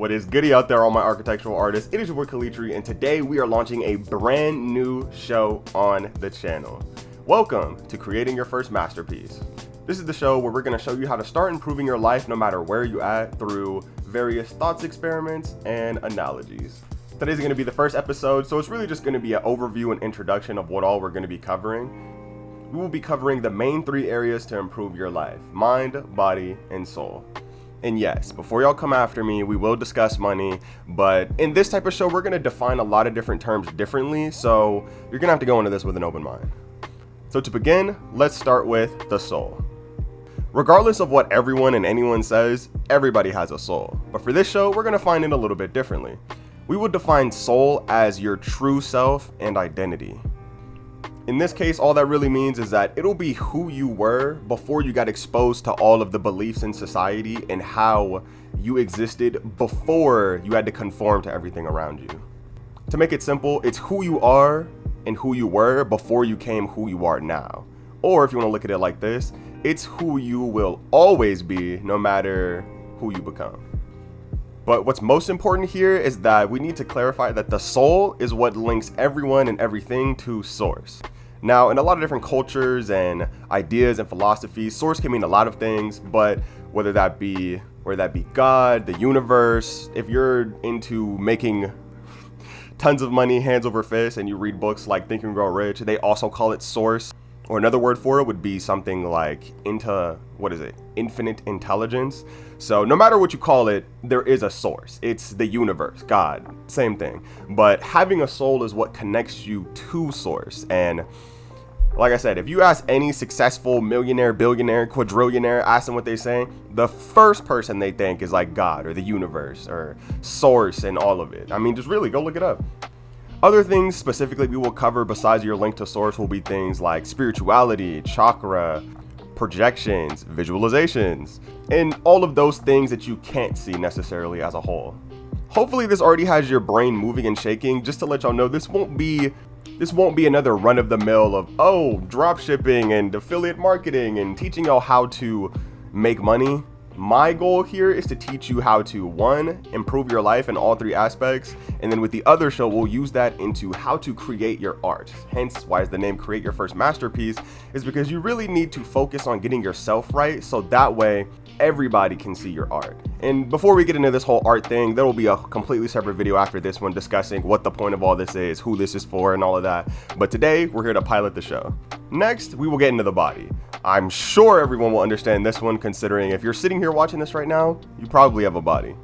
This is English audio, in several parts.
What is goody out there, all my architectural artists? It is your boy Kalitri, and today we are launching a brand new show on the channel. Welcome to Creating Your First Masterpiece. This is the show where we're going to show you how to start improving your life no matter where you're at through various thoughts experiments and analogies. Today's going to be the first episode, so it's really just going to be an overview and introduction of what all we're going to be covering. We will be covering the main 3 areas to improve your life: mind, body, and soul. And yes, before y'all come after me, we will discuss money, but in this type of show, we're going to define a lot of different terms differently, so you're going to have to go into this with an open mind. So to begin, let's start with the soul. Regardless of what everyone and anyone says, everybody has a soul. But for this show, we're going to find it a little bit differently. We will define soul as your true self and identity. In this case, all that really means is that it'll be who you were before you got exposed to all of the beliefs in society and how you existed before you had to conform to everything around you. To make it simple, it's who you are and who you were before you became who you are now. Or if you want to look at it like this, it's who you will always be no matter who you become. But what's most important here is that we need to clarify that the soul is what links everyone and everything to source. Now, in a lot of different cultures and ideas and philosophies, source can mean a lot of things, but whether that be God, the universe, if you're into making tons of money, hands over fist, and you read books like Think and Grow Rich, they also call it source. Or another word for it would be something like infinite intelligence. So no matter what you call it, there is a source. It's the universe, God, same thing. But having a soul is what connects you to source. And like I said, if you ask any successful millionaire, billionaire, quadrillionaire, ask them what they say, the first person they think is like God or the universe or source and all of it. I mean, just really go look it up. Other things specifically we will cover besides your link to source will be things like spirituality, chakra, projections, visualizations, and all of those things that you can't see necessarily as a whole. Hopefully this already has your brain moving and shaking. Just to let y'all know, this won't be another run-of-the-mill of drop shipping and affiliate marketing and teaching y'all how to make money. My goal here is to teach you how to, 1, improve your life in all 3 aspects, and then with the other show, we'll use that into how to create your art. Hence, why is the name Create Your First Masterpiece, is because you really need to focus on getting yourself right, so that way everybody can see your art. And before we get into this whole art thing, there will be a completely separate video after this one discussing what the point of all this is, who this is for, and all of that. But today, we're here to pilot the show. Next, we will get into the body. I'm sure everyone will understand this one, considering if you're sitting here watching this right now, you probably have a body.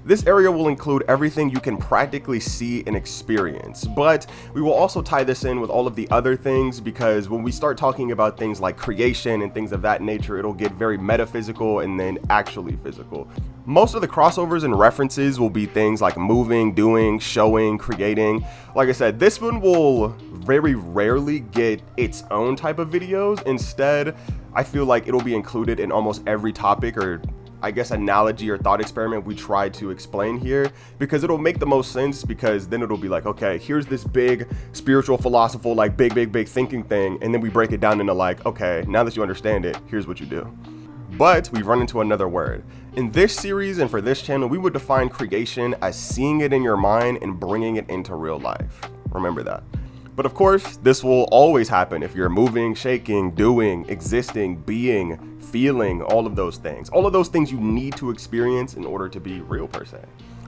This area will include everything you can practically see and experience, but we will also tie this in with all of the other things, because when we start talking about things like creation and things of that nature, it'll get very metaphysical and then actually physical. Most of the crossovers and references will be things like moving, doing, showing, creating. Like I said, this one will very rarely get its own type of videos. Instead, I feel like it'll be included in almost every topic or I guess analogy or thought experiment we try to explain here, because it'll make the most sense, because then it'll be like, okay, here's this big spiritual, philosophical, like big thinking thing, and then we break it down into like, okay, now that you understand it, here's what you do. But we run into another word. In this series and for this channel, we would define creation as seeing it in your mind and bringing it into real life. Remember that. But of course, this will always happen if you're moving, shaking, doing, existing, being, feeling, all of those things. All of those things you need to experience in order to be real per se.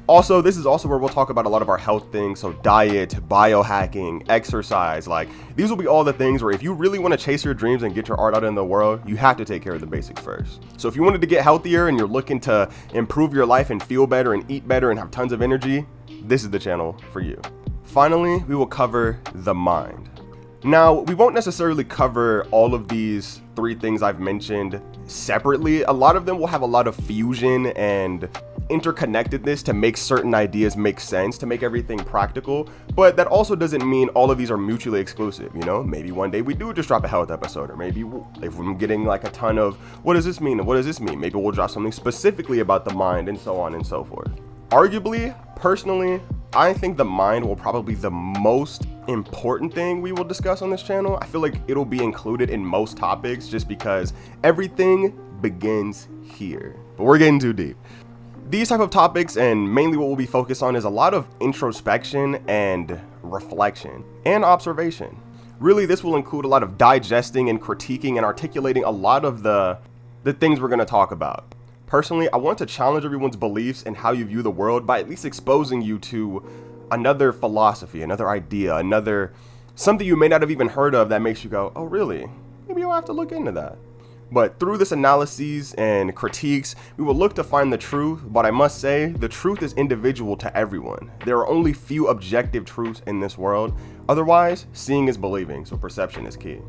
Also, this is also where we'll talk about a lot of our health things. So diet, biohacking, exercise, like these will be all the things where if you really want to chase your dreams and get your art out in the world, you have to take care of the basics first. So if you wanted to get healthier and you're looking to improve your life and feel better and eat better and have tons of energy, this is the channel for you. Finally, we will cover the mind. Now, we won't necessarily cover all of these 3 things I've mentioned separately. A lot of them will have a lot of fusion and interconnectedness to make certain ideas make sense, to make everything practical, but that also doesn't mean all of these are mutually exclusive. You know, maybe one day we do just drop a health episode, or maybe if I'm getting like a ton of what does this mean and what does this mean, maybe we'll drop something specifically about the mind, and so on and so forth. Arguably, personally, I think the mind will probably be the most important thing we will discuss on this channel. I feel like it'll be included in most topics just because everything begins here. But we're getting too deep. These type of topics, and mainly what we'll be focused on, is a lot of introspection and reflection and observation. Really, this will include a lot of digesting and critiquing and articulating a lot of the things we're going to talk about. Personally, I want to challenge everyone's beliefs and how you view the world by at least exposing you to another philosophy, another idea, something you may not have even heard of that makes you go, oh really? Maybe I'll have to look into that. But through this analyses and critiques, we will look to find the truth, but I must say, the truth is individual to everyone. There are only few objective truths in this world. Otherwise, seeing is believing, so perception is key.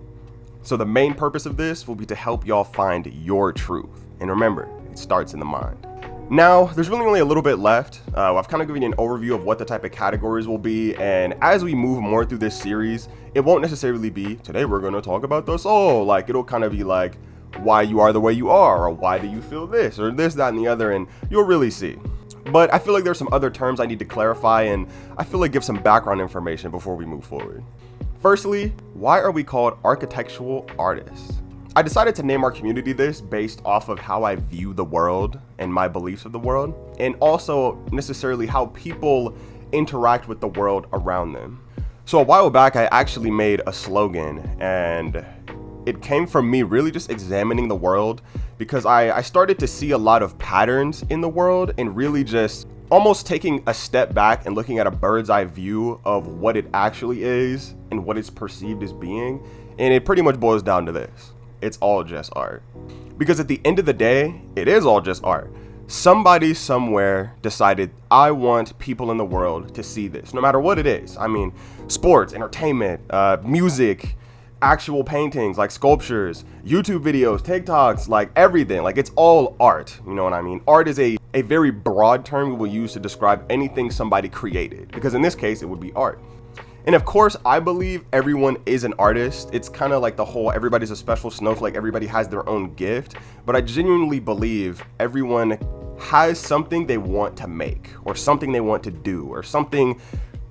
So the main purpose of this will be to help y'all find your truth. And remember, it starts in the mind. Now, there's really only a little bit left. I've kind of given you an overview of what the type of categories will be, and as we move more through this series, it won't necessarily be, today we're going to talk about the soul. Like, it'll kind of be like, why you are the way you are, or why do you feel this, or this, that, and the other, and you'll really see. But I feel like there's some other terms I need to clarify, and I feel like give some background information before we move forward. Firstly, why are we called architectural artists? I decided to name our community this based off of how I view the world and my beliefs of the world, and also necessarily how people interact with the world around them. So a while back, I actually made a slogan, and it came from me really just examining the world, because I started to see a lot of patterns in the world and really just almost taking a step back and looking at a bird's eye view of what it actually is and what it's perceived as being. And it pretty much boils down to this. It's all just art. Because at the end of the day, it is all just art. Somebody somewhere decided, I want people in the world to see this, no matter what it is. I mean, sports, entertainment, music, actual paintings, like sculptures, YouTube videos, TikToks, like everything. Like, it's all art, you know what I mean? Art is a very broad term we will use to describe anything somebody created, because in this case, it would be art. And of course, I believe everyone is an artist. It's kind of like the whole, everybody's a special snowflake, everybody has their own gift. But I genuinely believe everyone has something they want to make, or something they want to do, or something.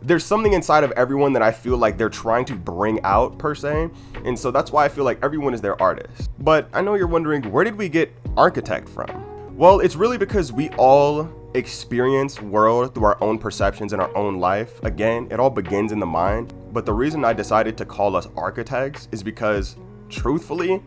There's something inside of everyone that I feel like they're trying to bring out, per se. And so that's why I feel like everyone is their artist. But I know you're wondering, where did we get architect from? Well, it's really because we all experience world through our own perceptions in our own life. Again, it all begins in the mind. But the reason I decided to call us architects is because, truthfully,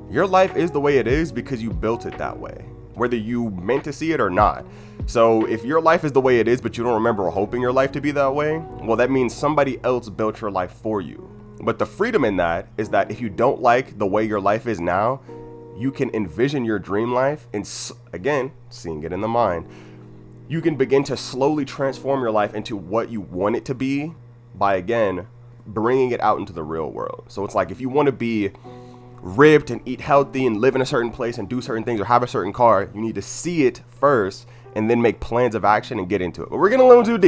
your life is the way it is because you built it that way, whether you meant to see it or not. So if your life is the way it is, but you don't remember hoping your life to be that way, well, that means somebody else built your life for you. But the freedom in that is that if you don't like the way your life is now, you can envision your dream life, and again, seeing it in the mind, you can begin to slowly transform your life into what you want it to be by, again, bringing it out into the real world. So it's like, if you want to be ripped and eat healthy and live in a certain place and do certain things or have a certain car, you need to see it first and then make plans of action and get into it. But we're getting a little too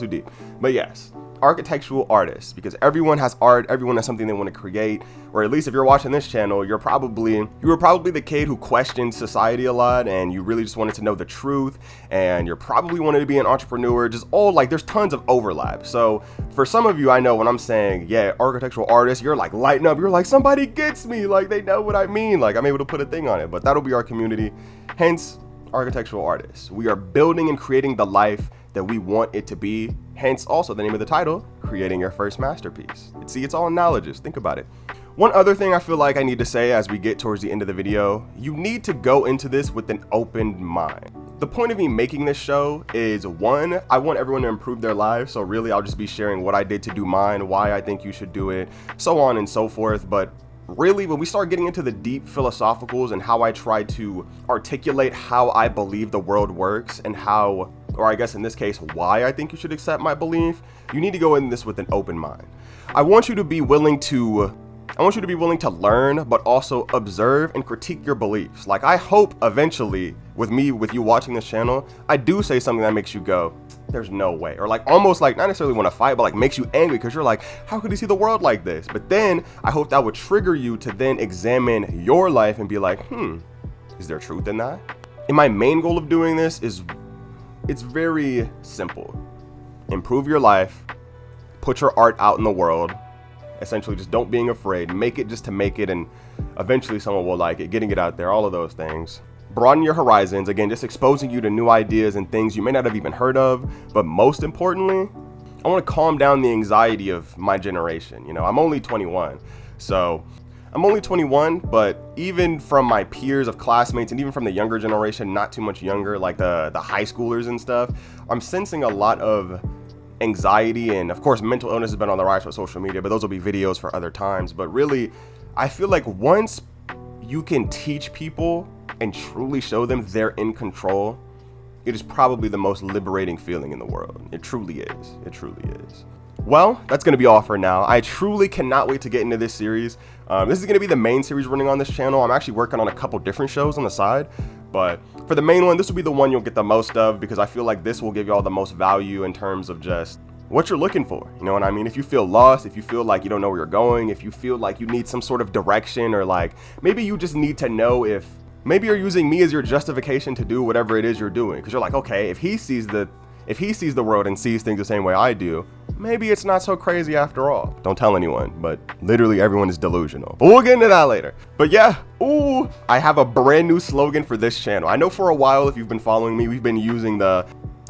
deep. But yes, architectural artists, because everyone has art, everyone has something they want to create. Or at least if you're watching this channel, you were probably the kid who questioned society a lot, and you really just wanted to know the truth, and you're probably wanted to be an entrepreneur. Just all, like, there's tons of overlap. So for some of you, I know when I'm saying, yeah, architectural artists, you're like lighting up, you're like, somebody gets me, like they know what I mean, like I'm able to put a thing on it. But that'll be our community, hence architectural artists. We are building and creating the life that we want it to be, hence also the name of the title, Creating Your First Masterpiece. See, it's all analogous. Think about it. One other thing I feel like I need to say as we get towards the end of the video, you need to go into this with an open mind. The point of me making this show is, one, I want everyone to improve their lives, so really I'll just be sharing what I did to do mine, why I think you should do it, so on and so forth. But really, when we start getting into the deep philosophicals and how I try to articulate how I believe the world works and how, or I guess in this case, why I think you should accept my belief, you need to go in this with an open mind. I want you to be willing to learn, but also observe and critique your beliefs. Like, I hope eventually with you watching this channel, I do say something that makes you go, there's no way. Or like almost like not necessarily want to fight, but like makes you angry because you're like, how could you see the world like this? But then I hope that would trigger you to then examine your life and be like, is there truth in that? And my main goal of doing this is, it's very simple. Improve your life, put your art out in the world. Essentially, just don't being afraid, make it just to make it, and eventually someone will like it, getting it out there, all of those things. broaden your horizons, again, just exposing you to new ideas and things you may not have even heard of. But most importantly, I want to calm down the anxiety of my generation. You know, I'm only 21, but even from my peers of classmates and even from the younger generation, not too much younger, like the high schoolers and stuff, I'm sensing a lot of anxiety, and of course mental illness has been on the rise with social media, but those will be videos for other times. But really, I feel like once you can teach people and truly show them they're in control, it is probably the most liberating feeling in the world. It truly is. It truly is. Well, that's going to be all for now. I truly cannot wait to get into this series. This is going to be the main series running on this channel. I'm actually working on a couple different shows on the side, but for the main one, this will be the one you'll get the most of, because I feel like this will give you all the most value in terms of just what you're looking for. You know what I mean? If you feel lost, if you feel like you don't know where you're going, if you feel like you need some sort of direction, or like maybe you just need to know if maybe you're using me as your justification to do whatever it is you're doing, because you're like, okay, if he sees the world and sees things the same way I do, maybe it's not so crazy after all. Don't tell anyone, but literally everyone is delusional. But we'll get into that later. But yeah, I have a brand new slogan for this channel. I know for a while, if you've been following me, we've been using the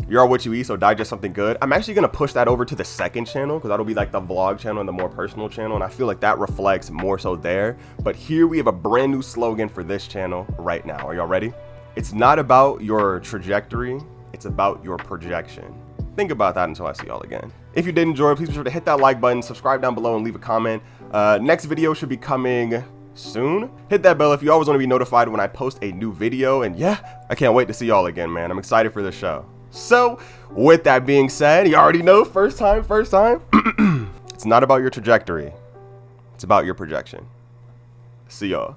"You are what you eat, so digest something good." I'm actually gonna push that over to the second channel, because that'll be like the vlog channel and the more personal channel, and I feel like that reflects more so there. But here we have a brand new slogan for this channel right now. Are y'all ready? It's not about your trajectory, it's about your projection. Think about that until I see y'all again. If you did enjoy, please be sure to hit that like button, subscribe down below, and leave a comment. Next video should be coming soon. Hit that bell if you always want to be notified when I post a new video. And yeah, I can't wait to see y'all again, man. I'm excited for this show. So with that being said, you already know, first time. It's not about your trajectory, it's about your projection. See y'all.